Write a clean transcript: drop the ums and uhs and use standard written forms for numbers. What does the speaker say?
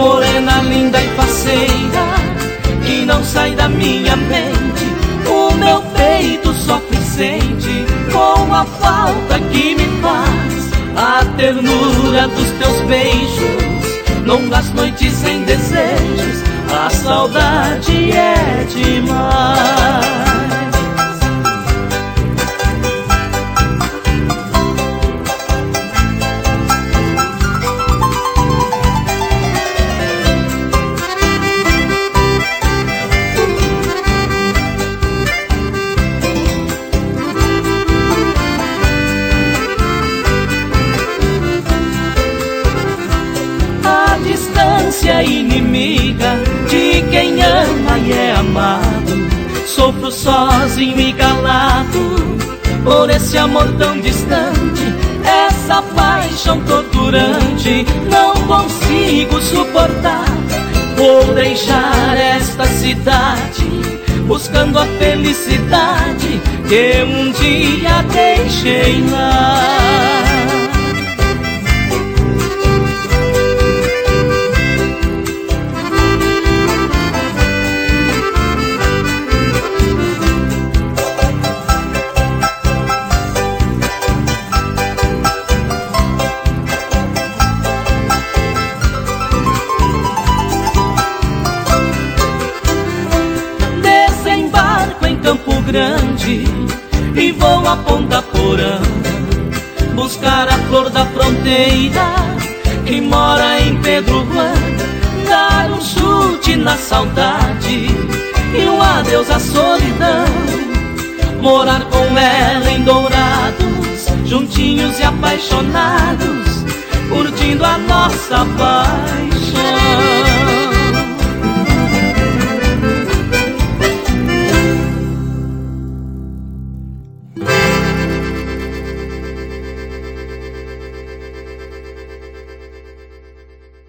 morena linda e faceira, que não sai da minha mente. O meu peito sofre e sente com a falta que me faz a ternura dos teus beijos, longas noites sem desejos, a saudade é demais. É inimiga de quem ama e é amado. Sofro sozinho e calado por esse amor tão distante, essa paixão torturante. Não consigo suportar. Vou deixar esta cidade buscando a felicidade que um dia deixei lá. Grande e vou a Ponta Porã buscar a flor da fronteira que mora em Pedro Juan, dar um chute na saudade e um adeus à solidão, morar com ela em Dourados, juntinhos e apaixonados, curtindo a nossa paixão.